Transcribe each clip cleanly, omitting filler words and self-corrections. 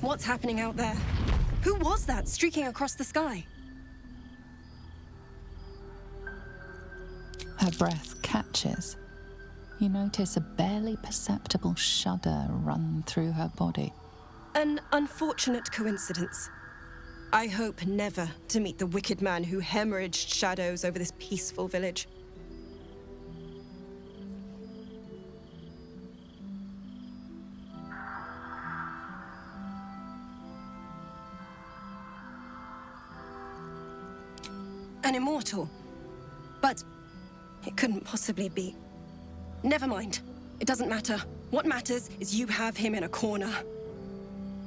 What's happening out there? Who was that streaking across the sky? Her breath catches. You notice a barely perceptible shudder run through her body. An unfortunate coincidence. I hope never to meet the wicked man who hemorrhaged shadows over this peaceful village. An immortal. But it couldn't possibly be. Never mind. It doesn't matter. What matters is you have him in a corner.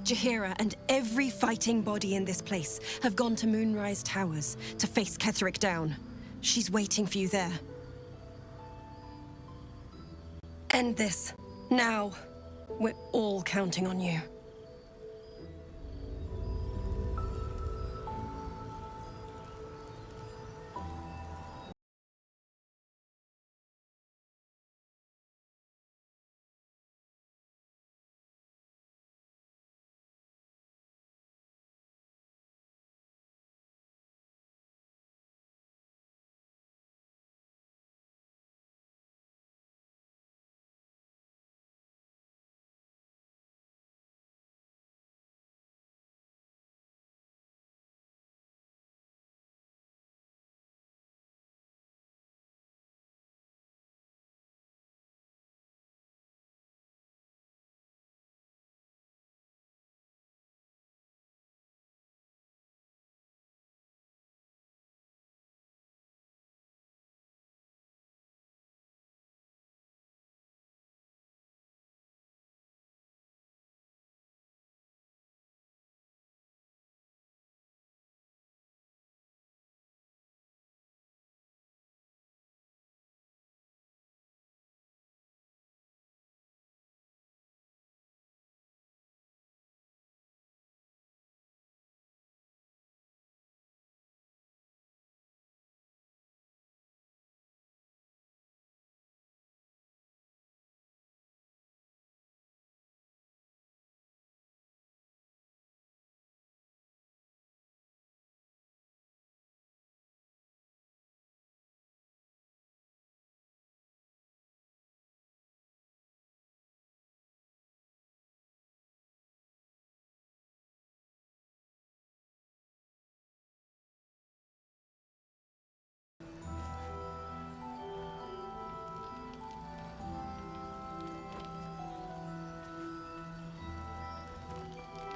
Jaheira and every fighting body in this place have gone to Moonrise Towers to face Ketheric down. She's waiting for you there. End this. Now. We're all counting on you.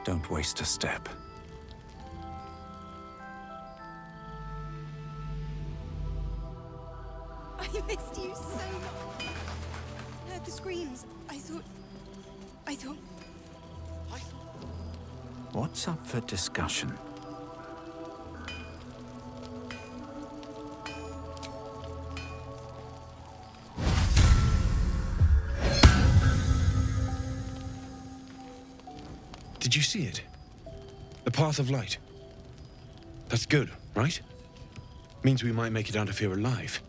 Don't waste a step. I missed you so much. Heard the screams. I thought... What's up for discussion? Did you see it? The path of light. That's good, right? Means we might make it out of here alive.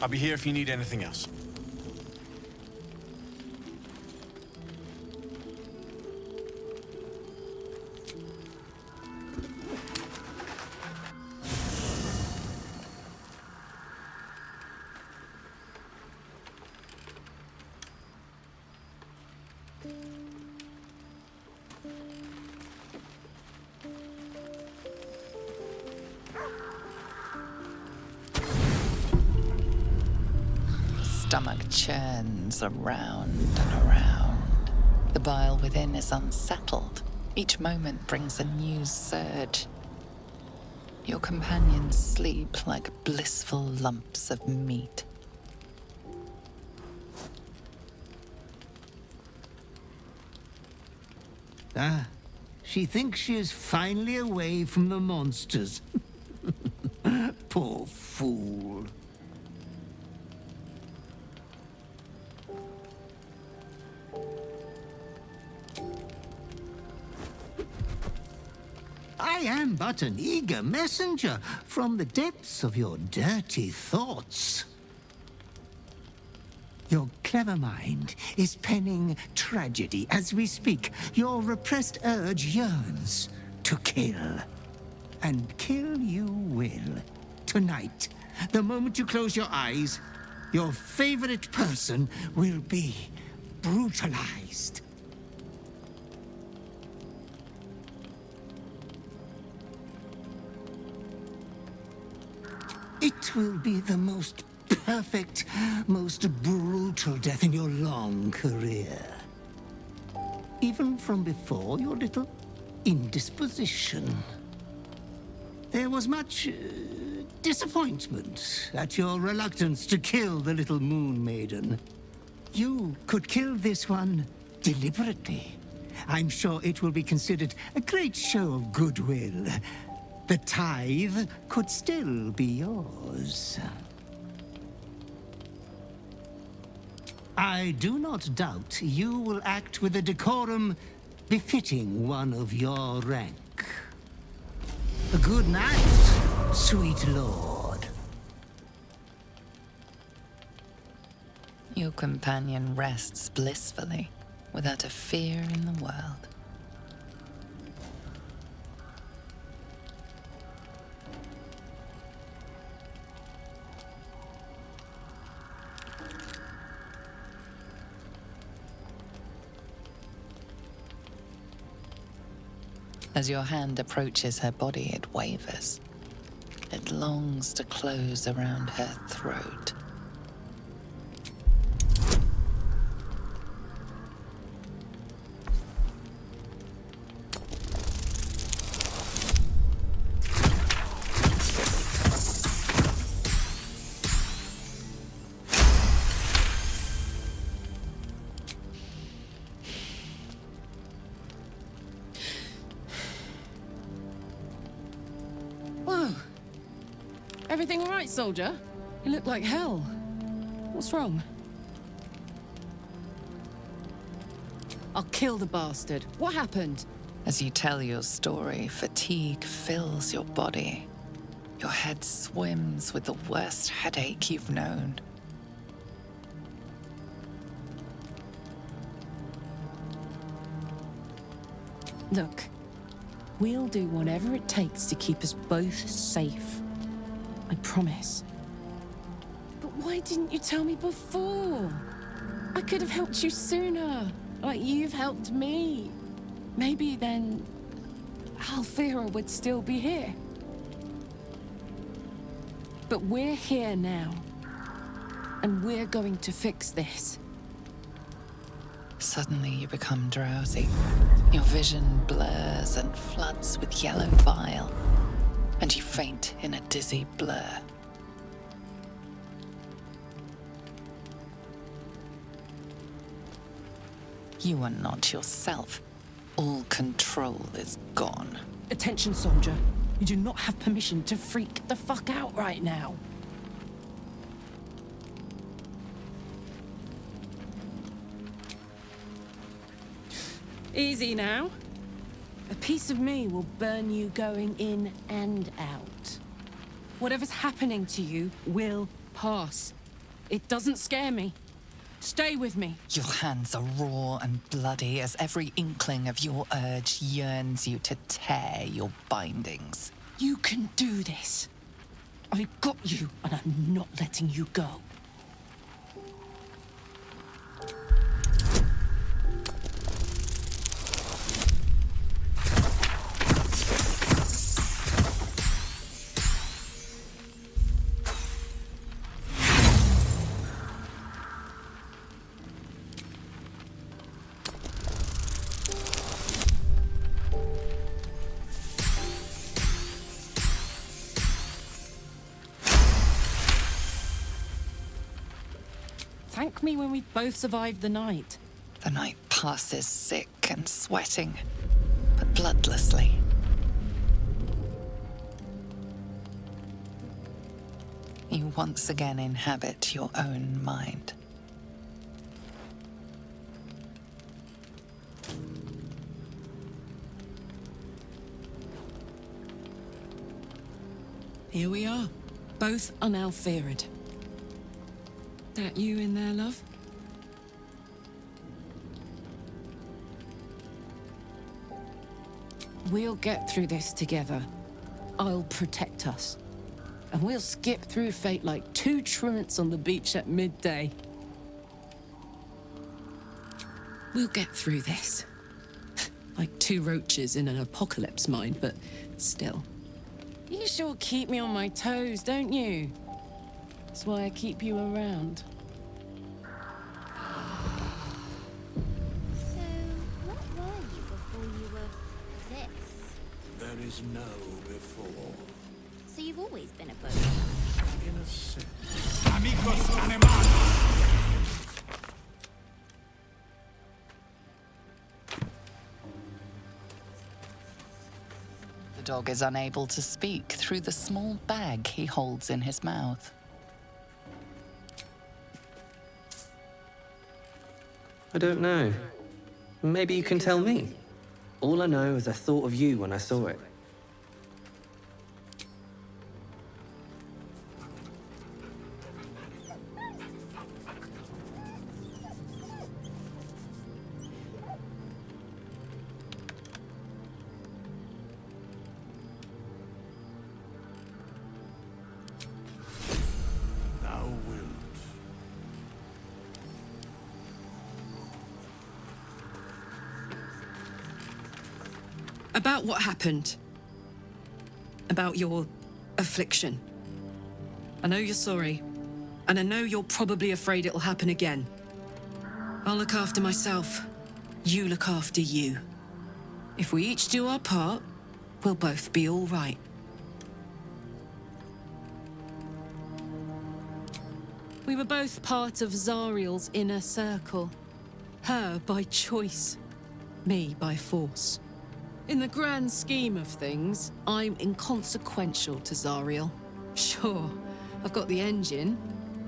I'll be here if you need anything else. Stomach churns around and around. The bile within is unsettled. Each moment brings a new surge. Your companions sleep like blissful lumps of meat. Ah, she thinks she is finally away from the monsters. Poor fool. I am but an eager messenger from the depths of your dirty thoughts. Your clever mind is penning tragedy as we speak. Your repressed urge yearns to kill. And kill you will. Tonight, the moment you close your eyes, your favorite person will be brutalized. It will be the most perfect, most brutal death in your long career. Even from before your little indisposition. There was much disappointment at your reluctance to kill the little moon maiden. You could kill this one deliberately. I'm sure it will be considered a great show of goodwill. The tithe could still be yours. I do not doubt you will act with a decorum befitting one of your rank. Good night, sweet lord. Your companion rests blissfully, without a fear in the world. As your hand approaches her body, it wavers. It longs to close around her throat. Whoa. Everything all right, soldier? You look like hell. What's wrong? I'll kill the bastard. What happened? As you tell your story, fatigue fills your body. Your head swims with the worst headache you've known. Look, we'll do whatever it takes to keep us both safe. I promise. But why didn't you tell me before? I could have helped you sooner, like you've helped me. Maybe then Althea would still be here. But we're here now, and we're going to fix this. Suddenly you become drowsy. Your vision blurs and floods with yellow bile, and you faint in a dizzy blur. You are not yourself. All control is gone. Attention, soldier. You do not have permission to freak the fuck out right now. Easy now. A piece of me will burn you going in and out. Whatever's happening to you will pass. It doesn't scare me. Stay with me. Your hands are raw and bloody as every inkling of your urge yearns you to tear your bindings. You can do this. I've got you, and I'm not letting you go. Thank me when we both survived the night. The night passes sick and sweating, but bloodlessly. You once again inhabit your own mind. Here we are, both unalfered. That you in there, love? We'll get through this together. I'll protect us. And we'll skip through fate like two truants on the beach at midday. We'll get through this. Like two roaches in an apocalypse mine, but still. You sure keep me on my toes, don't you? That's why I keep you around. So, what were you before you were this? There is no before. So you've always been a boat. In a sense. Amigos animados! The dog is unable to speak through the small bag he holds in his mouth. I don't know. Maybe you can tell me. All I know is I thought of you when I saw it. Thou wilt. About what happened. About your affliction. I know you're sorry, and I know you're probably afraid it'll happen again. I'll look after myself. You look after you. If we each do our part, we'll both be all right. We were both part of Zariel's inner circle. Her by choice, me by force. In the grand scheme of things, I'm inconsequential to Zariel. Sure, I've got the engine,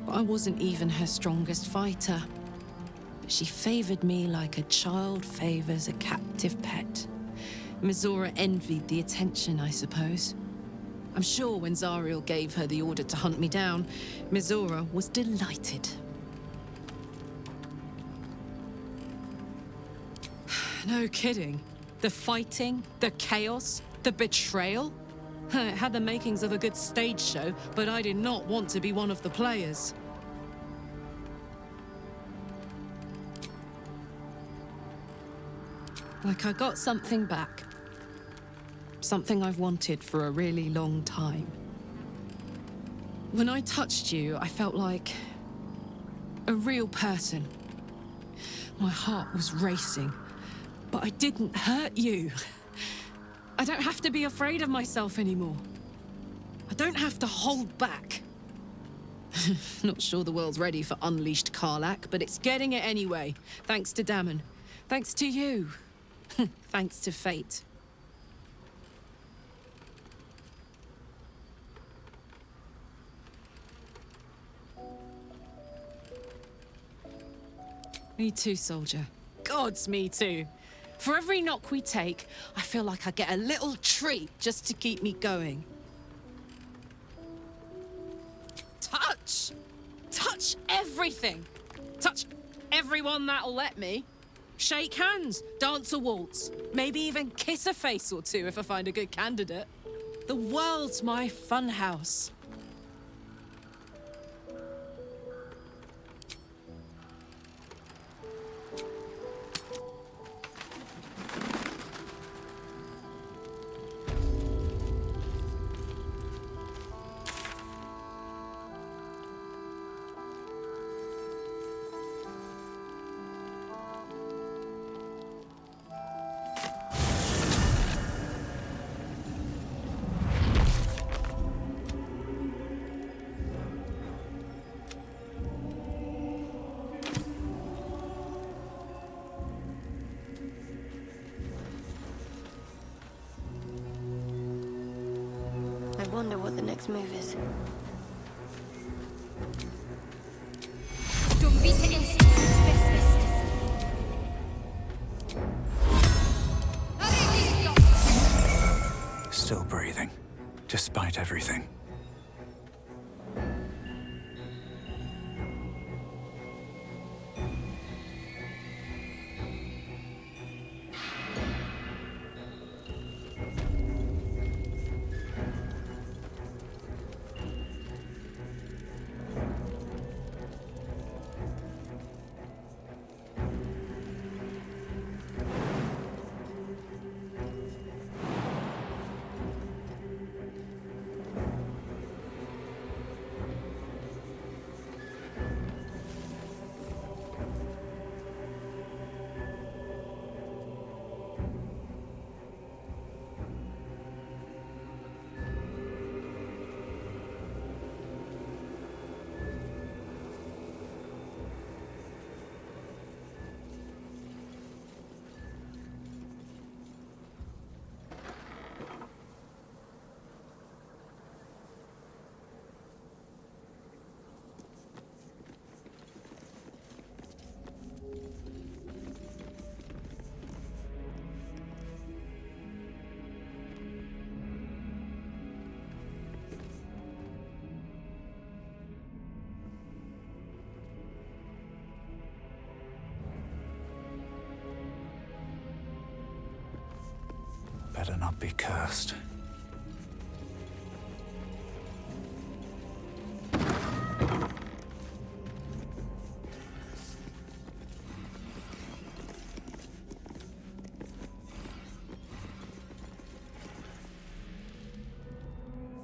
but I wasn't even her strongest fighter. But she favored me like a child favors a captive pet. Mizora envied the attention, I suppose. I'm sure when Zariel gave her the order to hunt me down, Mizora was delighted. No kidding. The fighting, the chaos, the betrayal. It had the makings of a good stage show, but I did not want to be one of the players. Like I got something back. Something I've wanted for a really long time. When I touched you, I felt like a real person. My heart was racing, but I didn't hurt you. I don't have to be afraid of myself anymore. I don't have to hold back. Not sure the world's ready for unleashed Karlach, but it's getting it anyway. Thanks to Dammon. Thanks to you. Thanks to fate. Me too, soldier. Gods, me too. For every knock we take, I feel like I get a little treat just to keep me going. Touch! Touch everything! Touch everyone that'll let me. Shake hands, dance a waltz, maybe even kiss a face or two if I find a good candidate. The world's my funhouse. wonder what the next move is. Still breathing, despite everything. Better not be cursed.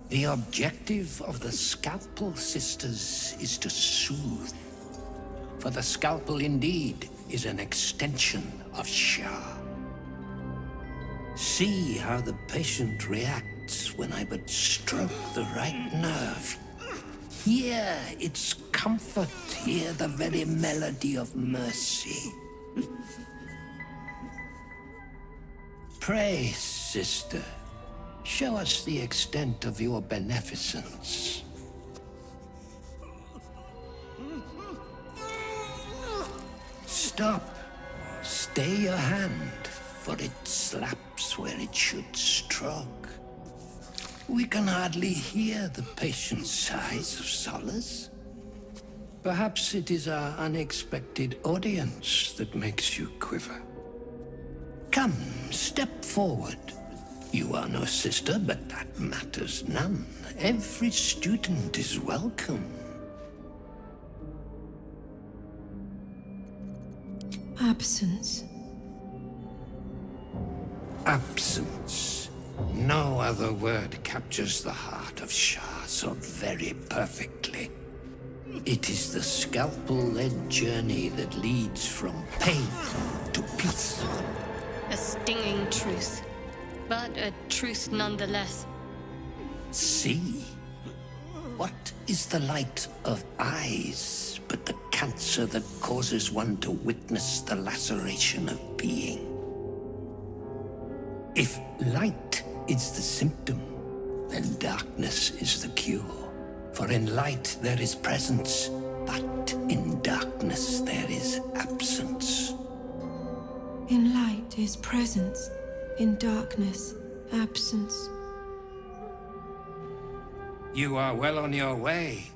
The objective of the Scalpel Sisters is to soothe. For the scalpel indeed is an extension of Shah. See how the patient reacts when I but stroke the right nerve. Hear its comfort, hear the very melody of mercy. Pray, sister, show us the extent of your beneficence. Stop. Stay your hand, for it slaps where it should stroke. We can hardly hear the patient's sighs of solace. Perhaps it is our unexpected audience that makes you quiver. Come, step forward. You are no sister, but that matters none. Every student is welcome. Absence. Absence. No other word captures the heart of Shah so very perfectly. It is the scalpel-led journey that leads from pain to peace. A stinging truth, but a truth nonetheless. See? What is the light of eyes but the cancer that causes one to witness the laceration of being? If light is the symptom, then darkness is the cure. For in light there is presence, but in darkness there is absence. In light is presence, in darkness, absence. You are well on your way,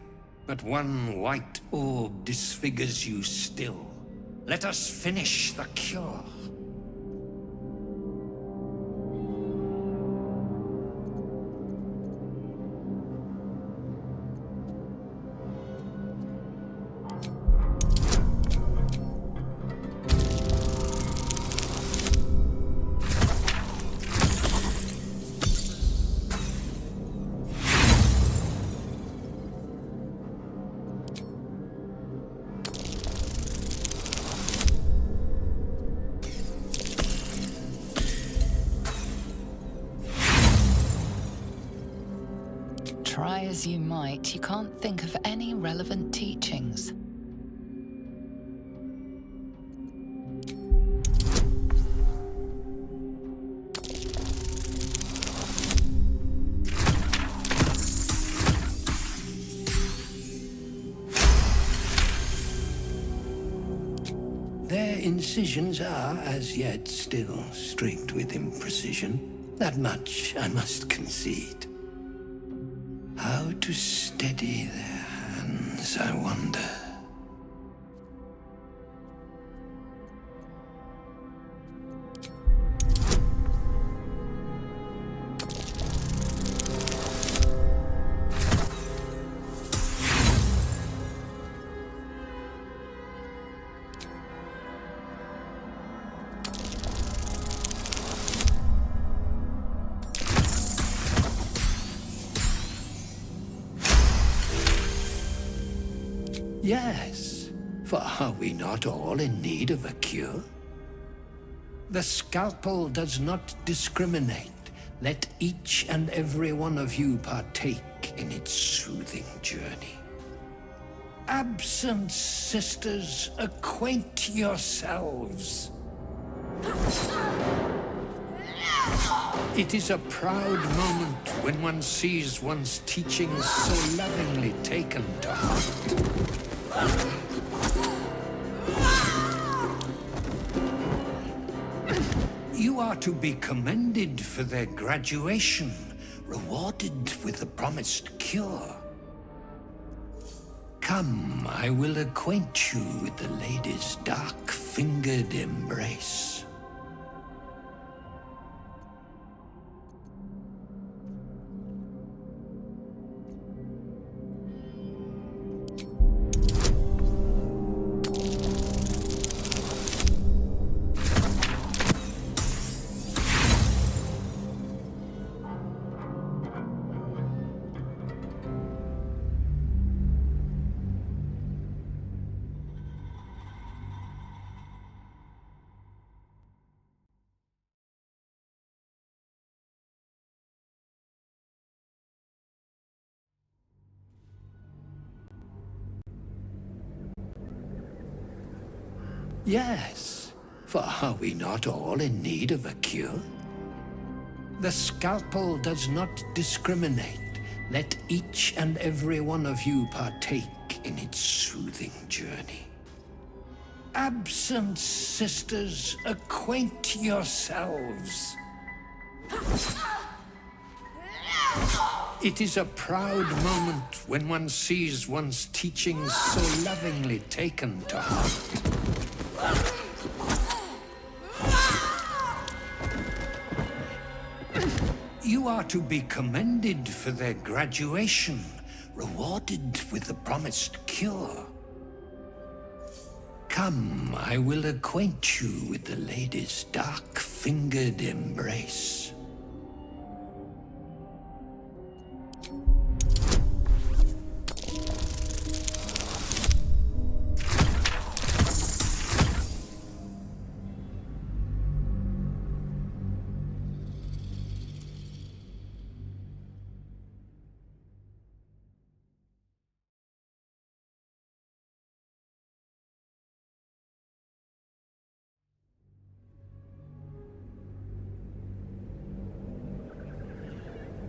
but one white orb disfigures you still. Let us finish the cure. Try as you might, you can't think of any relevant teachings. Their incisions are, as yet, still streaked with imprecision. That much I must concede. How to steady their hands, I wonder. Yes, for are we not all in need of a cure? The scalpel does not discriminate. Let each and every one of you partake in its soothing journey. Absent sisters, acquaint yourselves. It is a proud moment when one sees one's teachings so lovingly taken to heart. You are to be commended for their graduation, rewarded with the promised cure. Come, I will acquaint you with the lady's dark-fingered embrace. Yes, for are we not all in need of a cure? The scalpel does not discriminate. Let each and every one of you partake in its soothing journey. Absent sisters, acquaint yourselves. It is a proud moment when one sees one's teachings so lovingly taken to heart. You are to be commended for their graduation, rewarded with the promised cure. Come, I will acquaint you with the lady's dark-fingered embrace.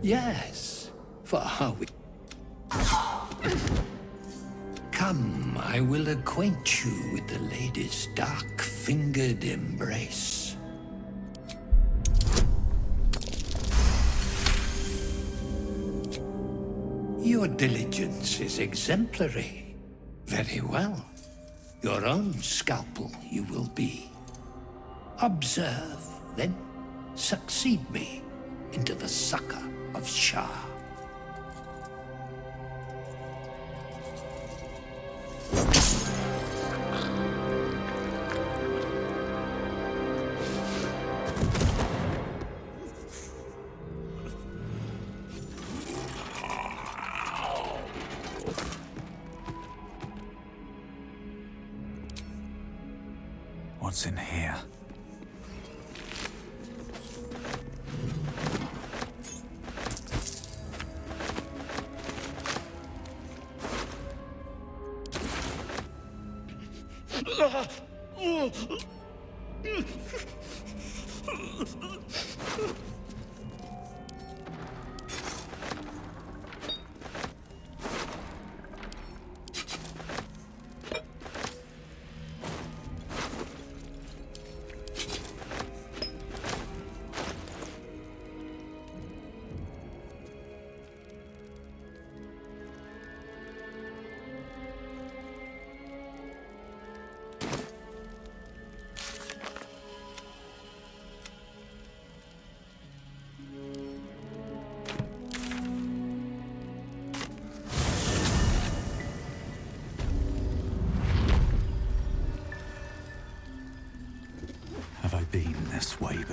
Yes, for are we? Come, I will acquaint you with the lady's dark-fingered embrace. Your diligence is exemplary. Very well. Your own scalpel you will be. Observe, then succeed me into the succor of Shah. What's in here?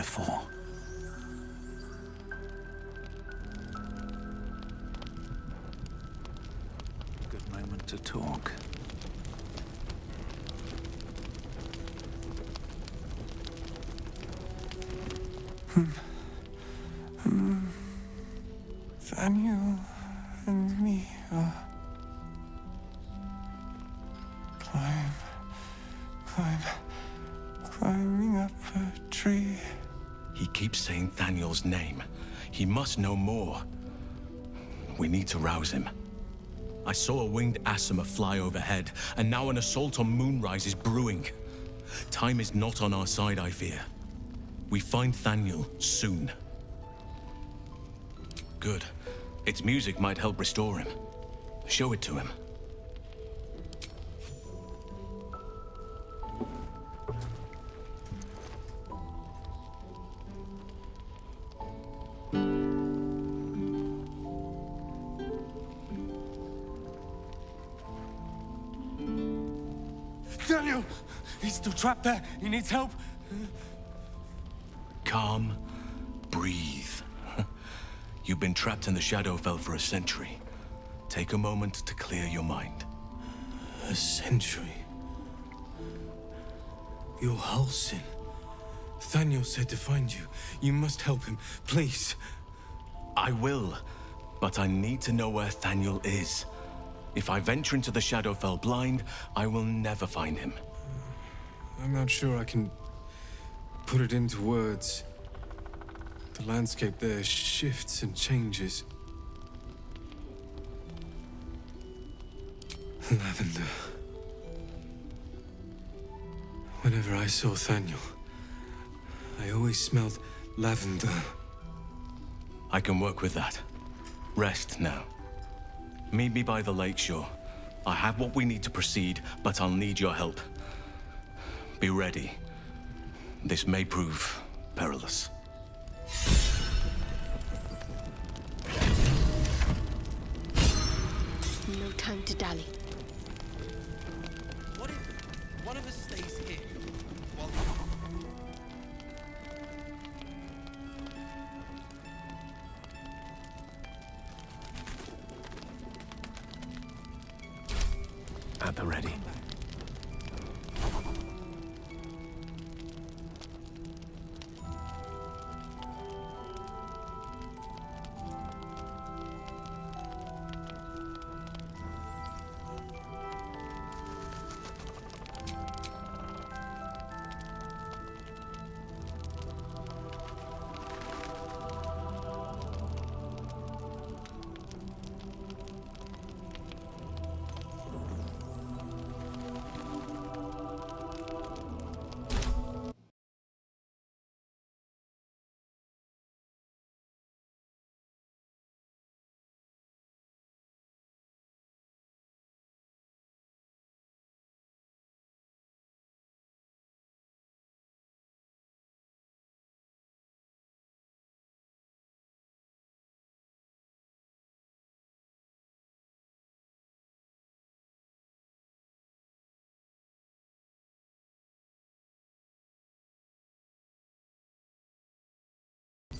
before. Good moment to talk. Daniel and me are climbing up a tree. He keeps saying Thaniel's name. He must know more. We need to rouse him. I saw a winged Asima fly overhead, and now an assault on Moonrise is brewing. Time is not on our side, I fear. We find Thaniel soon. Good. Its music might help restore him. Show it to him. Daniel! He's still trapped there. He needs help. Calm. Breathe. You've been trapped in the Shadowfell for a century. Take a moment to clear your mind. A century? You're Halsin. Thaniel said to find you. You must help him, please. I will, but I need to know where Thaniel is. If I venture into the Shadowfell blind, I will never find him. I'm not sure I can put it into words. The landscape there shifts and changes. Lavender. Whenever I saw Thaniel, I always smelled lavender. I can work with that. Rest now. Meet me by the lakeshore. I have what we need to proceed, but I'll need your help. Be ready. This may prove perilous. No time to dally. What if one of us stays here while... At the ready.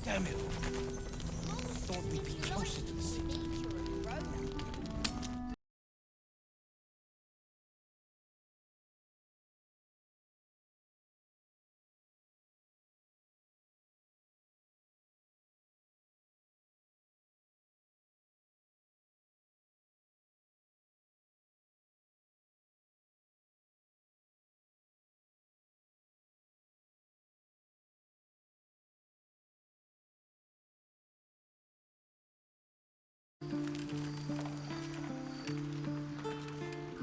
Damn it! Thought we'd be closer to the city.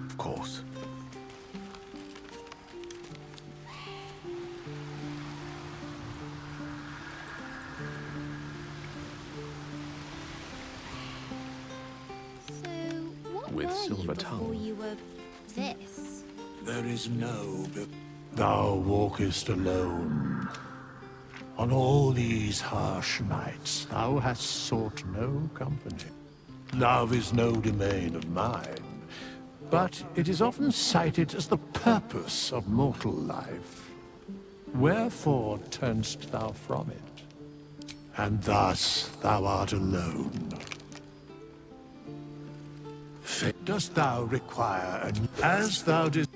Of course. So, what With were silver you before tongue. you were this? There is no... Thou walkest alone. On all these harsh nights, thou hast sought no company. Love is no domain of mine, but it is often cited as the purpose of mortal life. Wherefore turnst thou from it? And thus thou art alone. Dost thou require as thou did?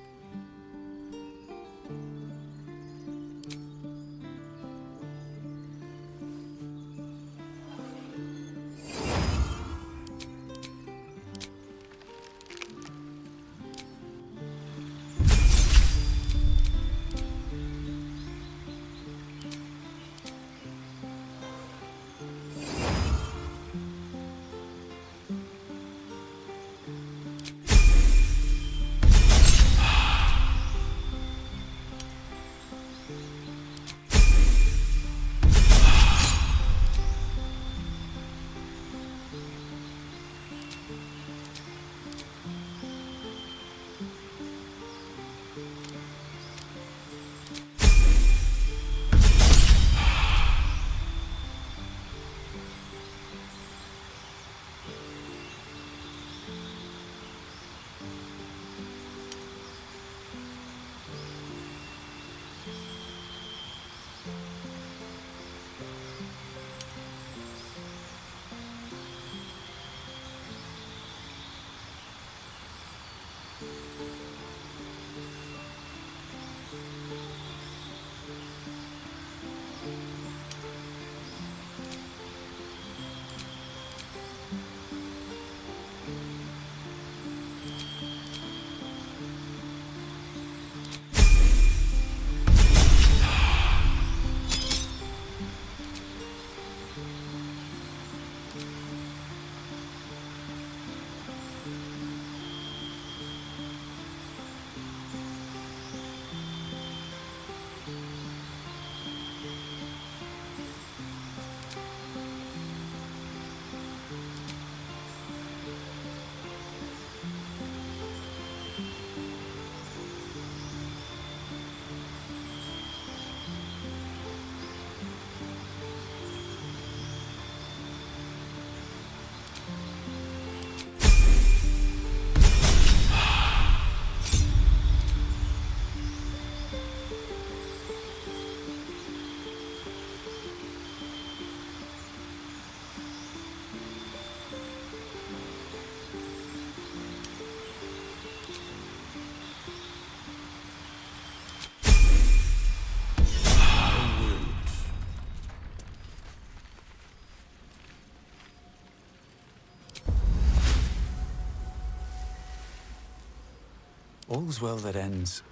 All's well that ends.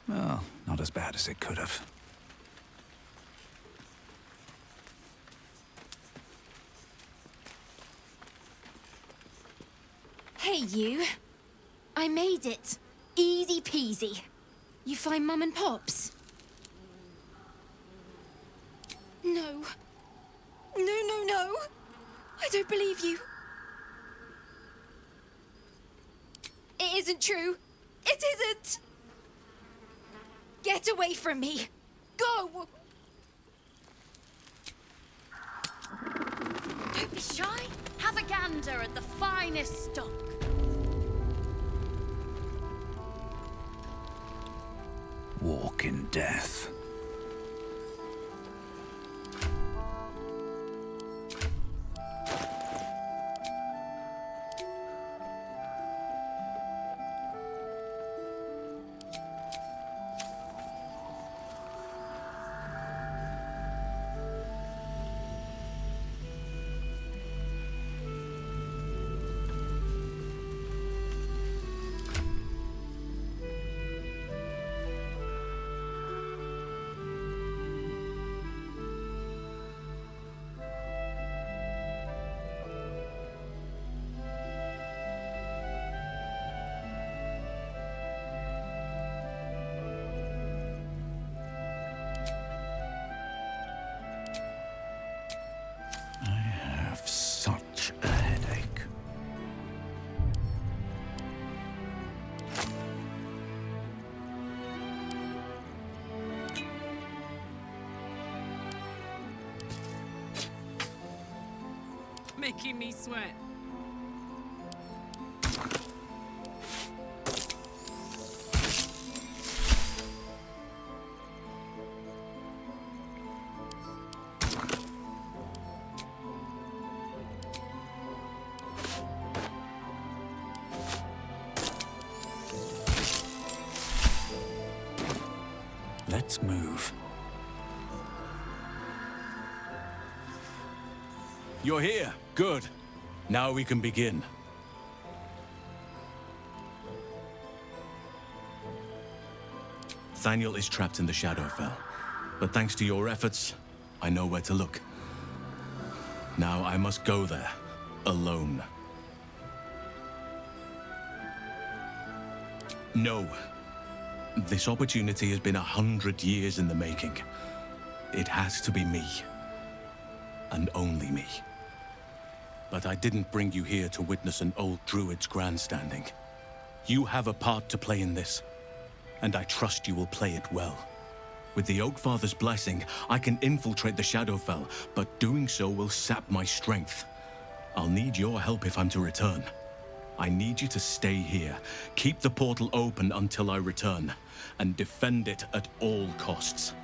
Well, not as bad as it could have. Hey, you. I made it. Easy peasy. You find Mum and Pops? No. No. I don't believe you. It isn't true. It isn't! Get away from me! Go! Don't be shy. Have a gander at the finest stock. Walk in death. Such a headache. Making me sweat. Let's move. You're here. Good. Now we can begin. Thaniel is trapped in the Shadowfell, but thanks to your efforts, I know where to look. Now I must go there, alone. No. This opportunity has been 100 years in the making. It has to be me. And only me. But I didn't bring you here to witness an old druid's grandstanding. You have a part to play in this, and I trust you will play it well. With the Oakfather's blessing, I can infiltrate the Shadowfell, but doing so will sap my strength. I'll need your help if I'm to return. I need you to stay here, keep the portal open until I return, and defend it at all costs.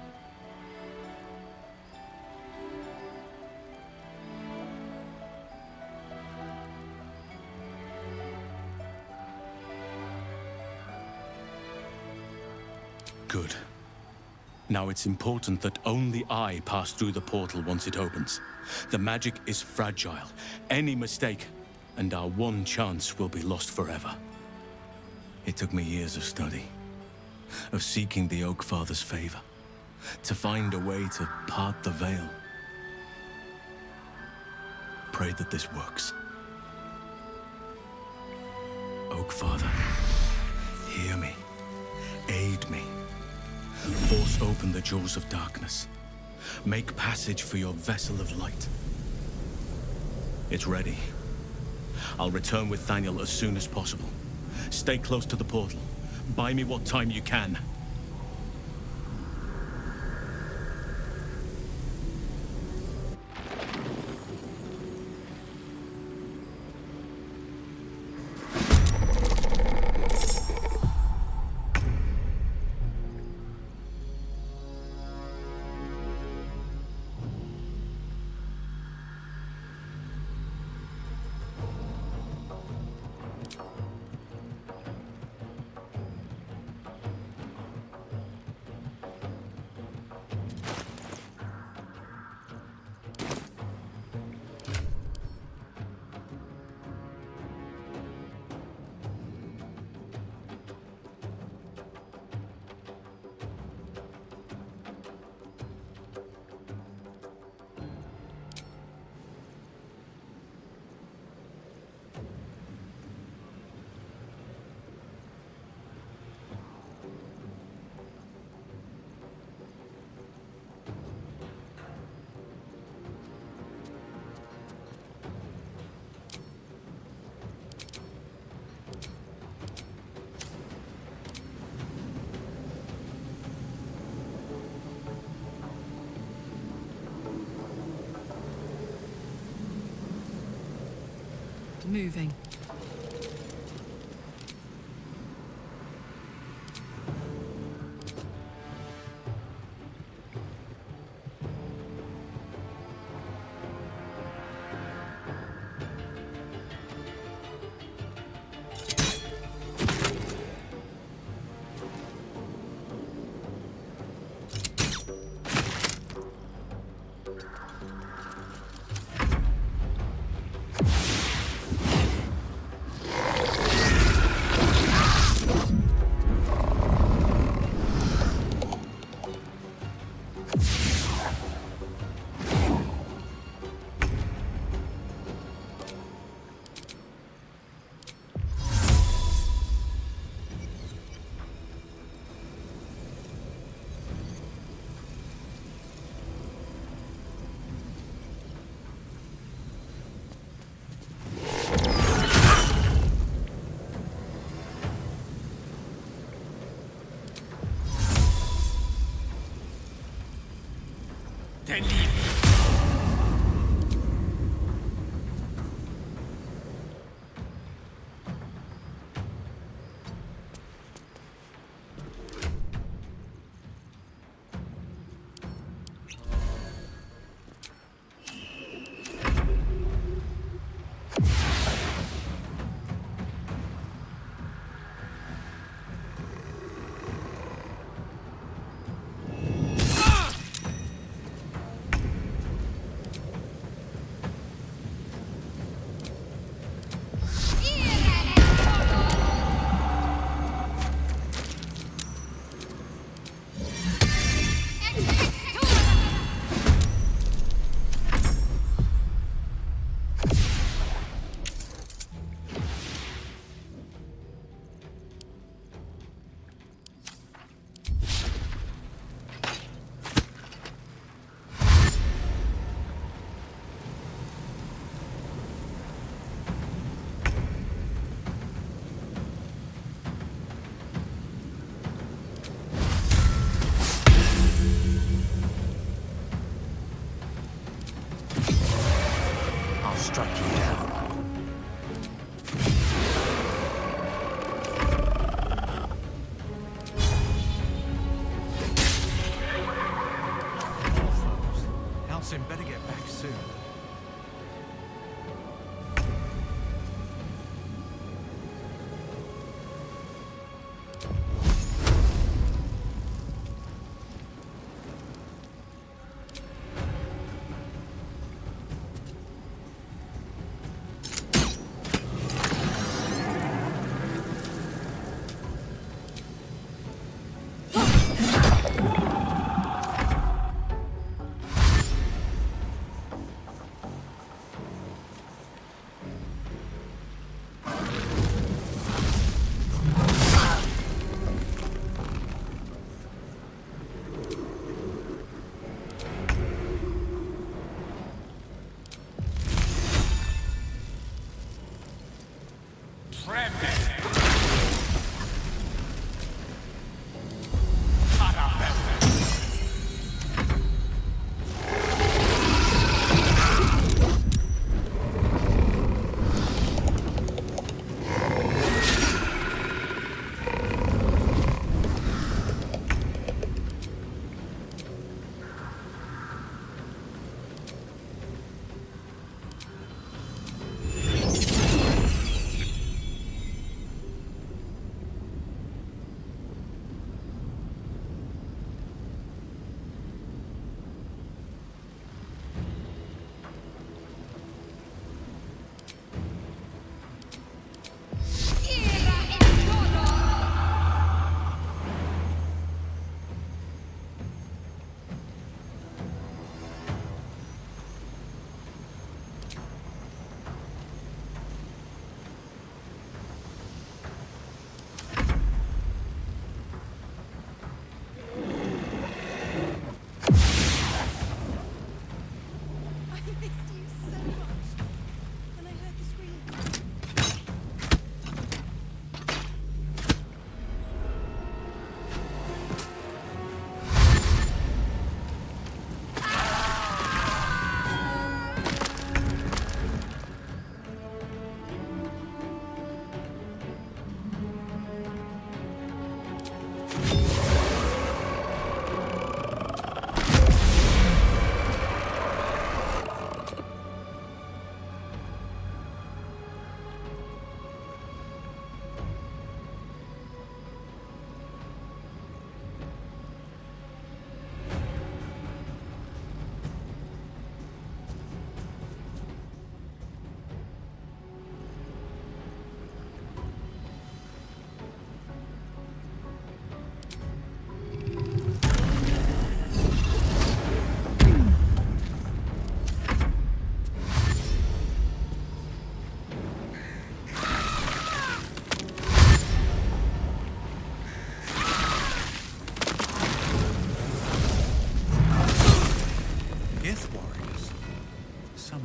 Good. Now it's important that only I pass through the portal once it opens. The magic is fragile. Any mistake, and our one chance will be lost forever. It took me years of study, of seeking the Oakfather's favor, to find a way to part the veil. Pray that this works. Oakfather, hear me, aid me. Force open the jaws of darkness. Make passage for your vessel of light. It's ready. I'll return with Thaniel as soon as possible. Stay close to the portal. Buy me what time you can. Moving.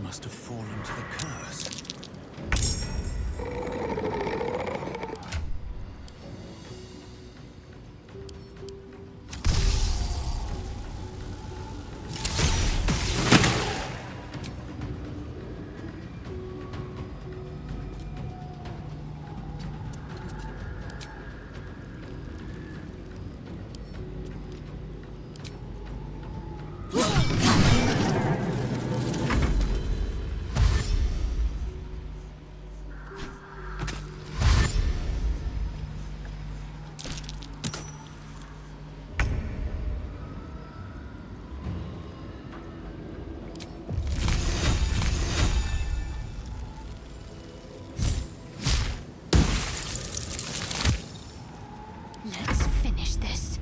must have fallen to the curse. Let's finish this.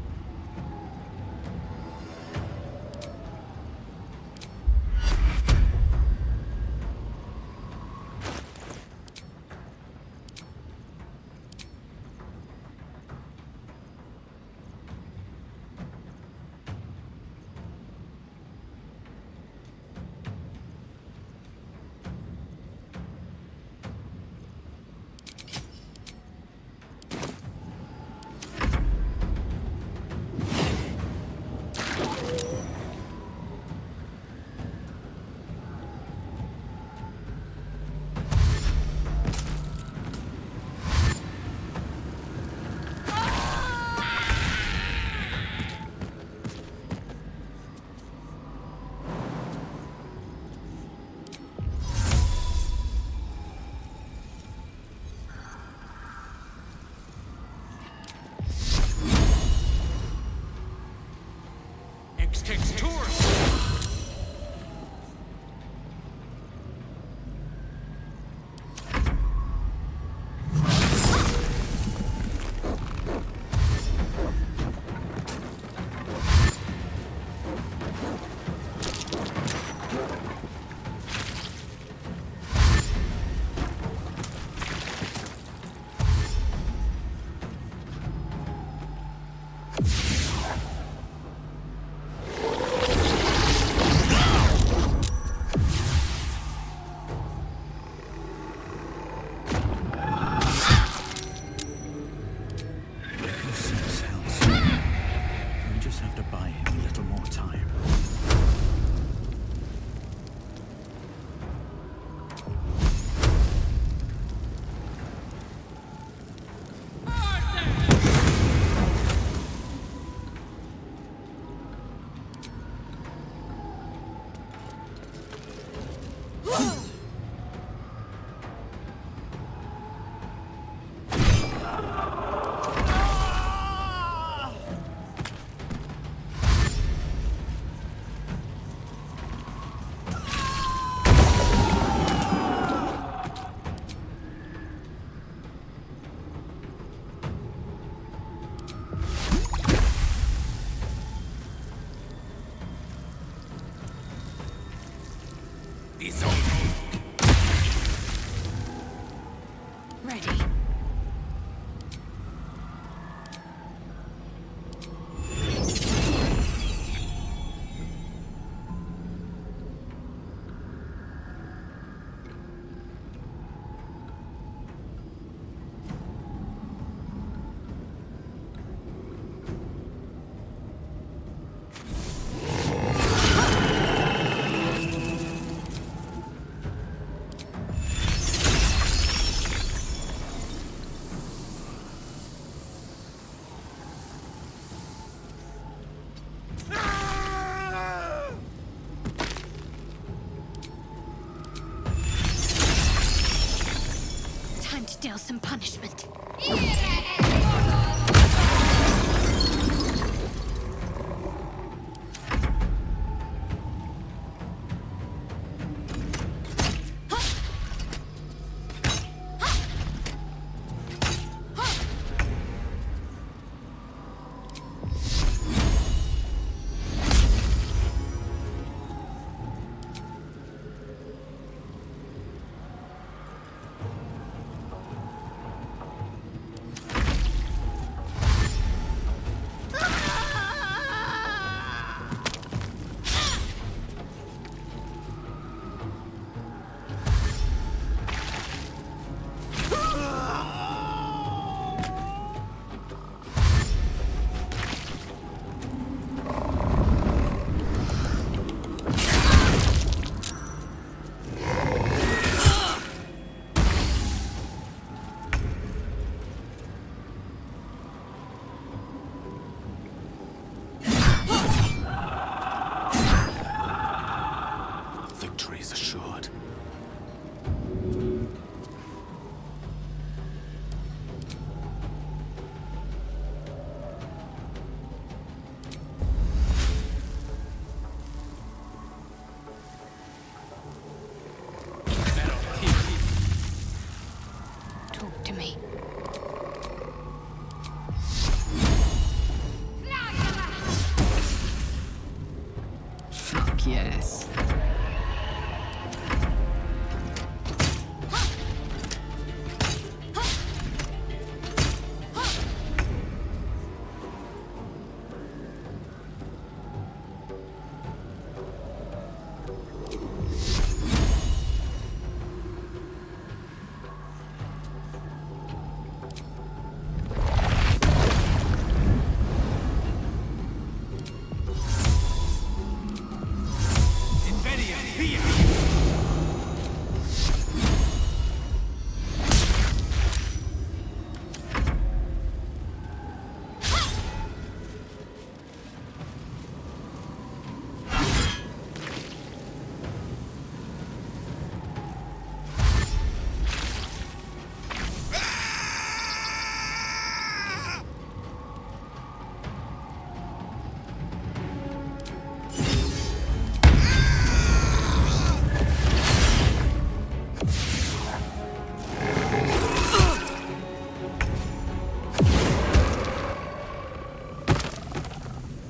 Yes.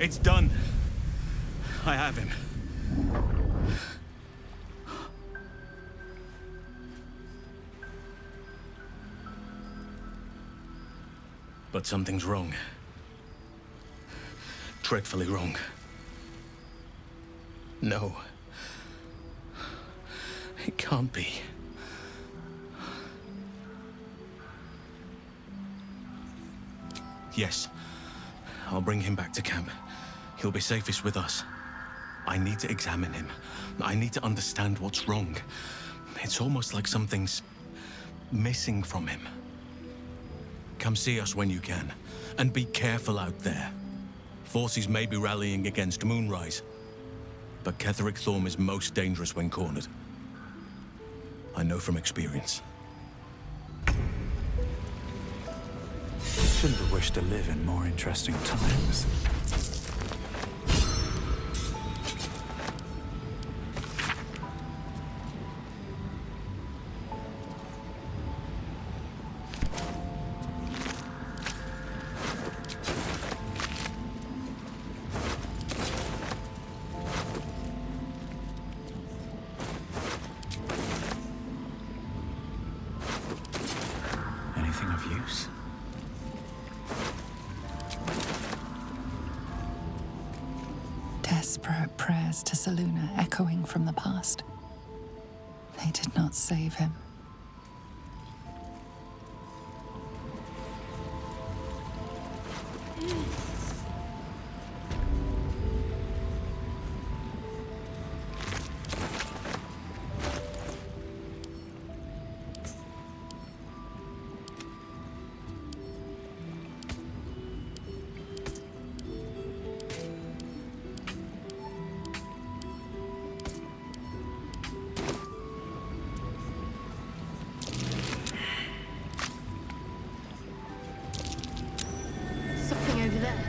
It's done. I have him. But something's wrong. Dreadfully wrong. No. It can't be. Yes. I'll bring him back to camp. He'll be safest with us. I need to examine him. I need to understand what's wrong. It's almost like something's missing from him. Come see us when you can. And be careful out there. Forces may be rallying against Moonrise, but Ketheric Thorm is most dangerous when cornered. I know from experience. Shouldn't have wished to live in more interesting times. Anything of use? Desperate prayers to Selûne echoing from the past. They did not save him. Something over there.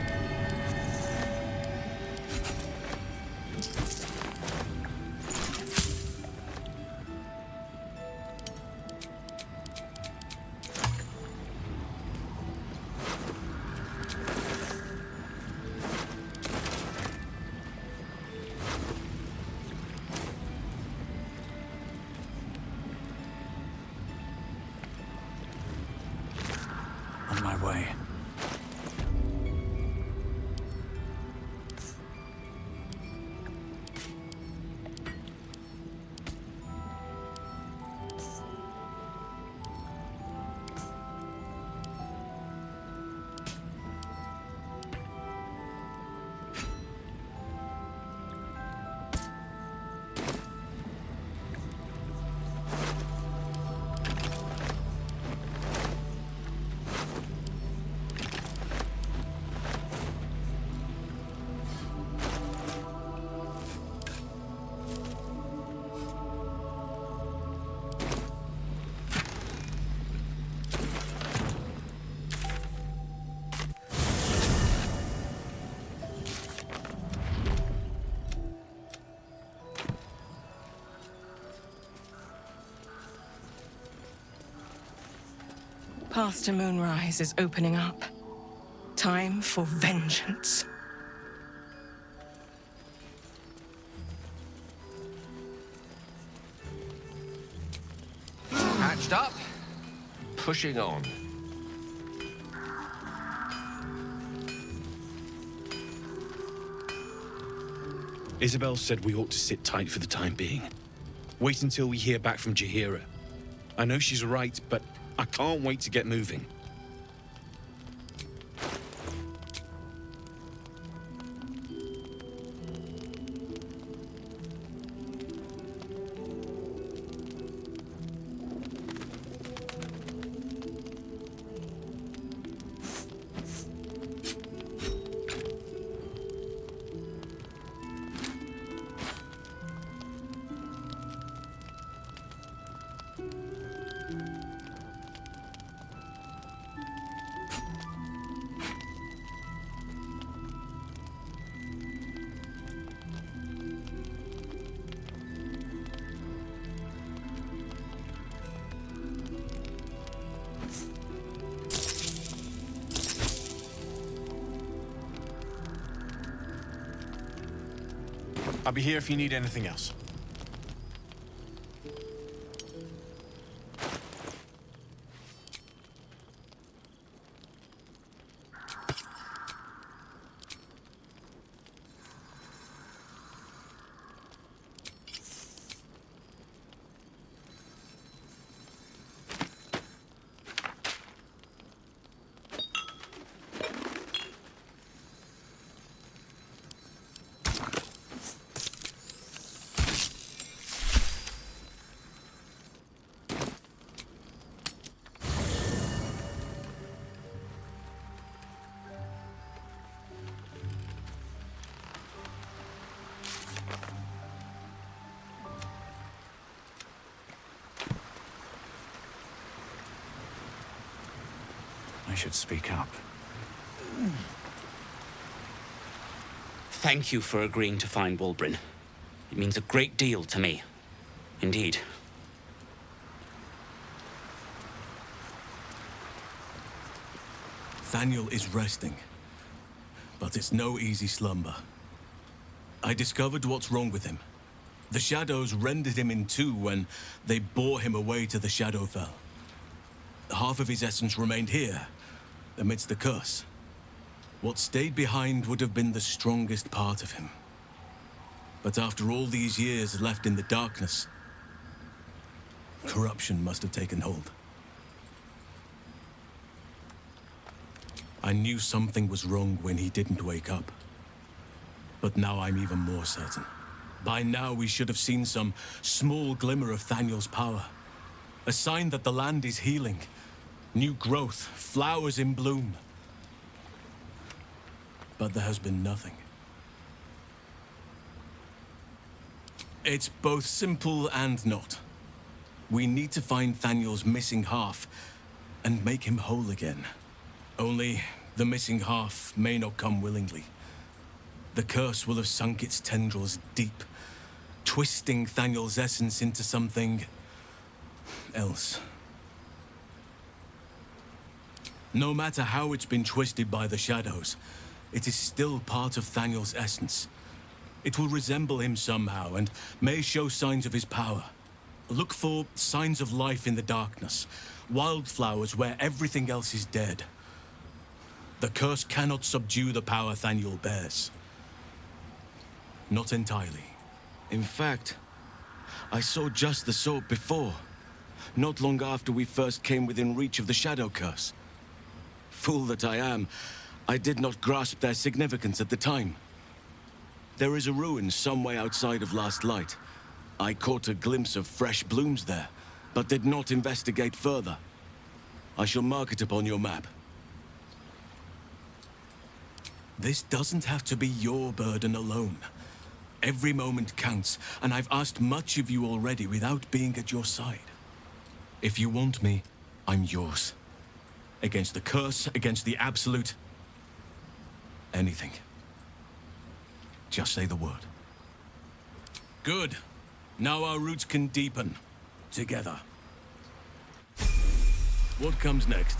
On my way. Path to Moonrise is opening up. Time for vengeance. Patched up, pushing on. Isabel said we ought to sit tight for the time being. Wait until we hear back from Jaheira. I know she's right, but I can't wait to get moving. I'll be here if you need anything else. I should speak up. Thank you for agreeing to find Wulbren. It means a great deal to me. Indeed. Thaniel is resting, but it's no easy slumber. I discovered what's wrong with him. The shadows rendered him in two when they bore him away to the Shadowfell. Half of his essence remained here, amidst the curse. What stayed behind would have been the strongest part of him. But after all these years left in the darkness, corruption must have taken hold. I knew something was wrong when he didn't wake up. But now I'm even more certain. By now we should have seen some small glimmer of Thaniel's power. A sign that the land is healing. New growth, flowers in bloom. But there has been nothing. It's both simple and not. We need to find Thaniel's missing half and make him whole again. Only the missing half may not come willingly. The curse will have sunk its tendrils deep, twisting Thaniel's essence into something else. No matter how it's been twisted by the shadows, it is still part of Thaniel's essence. It will resemble him somehow and may show signs of his power. Look for signs of life in the darkness, wildflowers where everything else is dead. The curse cannot subdue the power Thaniel bears. Not entirely. In fact, I saw just the sort before, not long after we first came within reach of the Shadow Curse. Fool that I am, I did not grasp their significance at the time. There is a ruin some way outside of Last Light. I caught a glimpse of fresh blooms there, but did not investigate further. I shall mark it upon your map. This doesn't have to be your burden alone. Every moment counts, and I've asked much of you already without being at your side. If you want me, I'm yours. Against the curse, against the absolute. Anything. Just say the word. Good. Now our roots can deepen. Together. What comes next?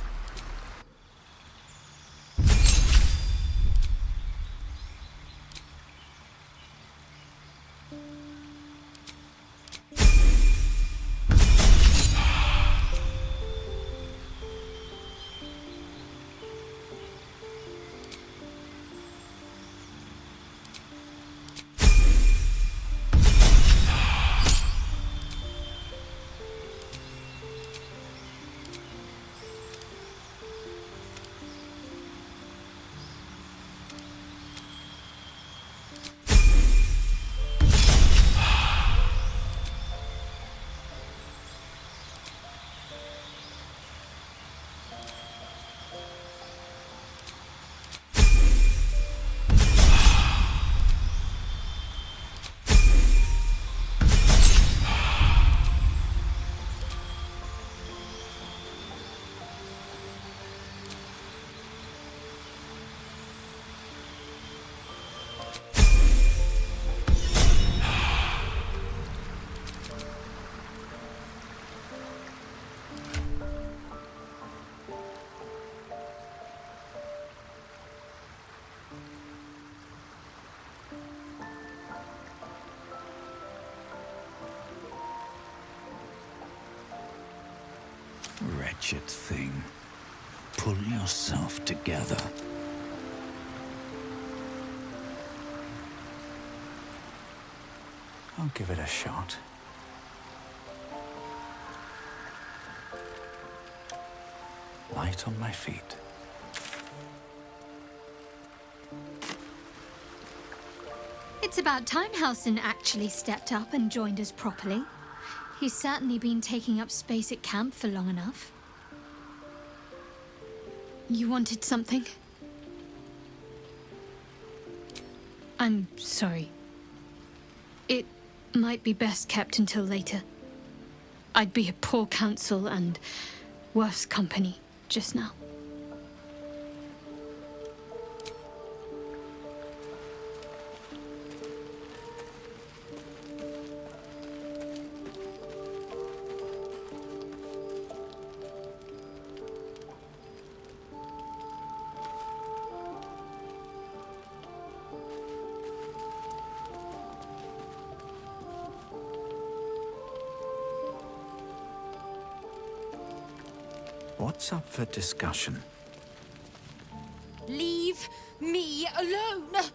wretched thing. Pull yourself together. I'll give it a shot. Light on my feet. It's about time Halsin actually stepped up and joined us properly. He's certainly been taking up space at camp for long enough. You wanted something? I'm sorry. It might be best kept until later. I'd be a poor counsel and worse company just now. What's up for discussion? Leave me alone!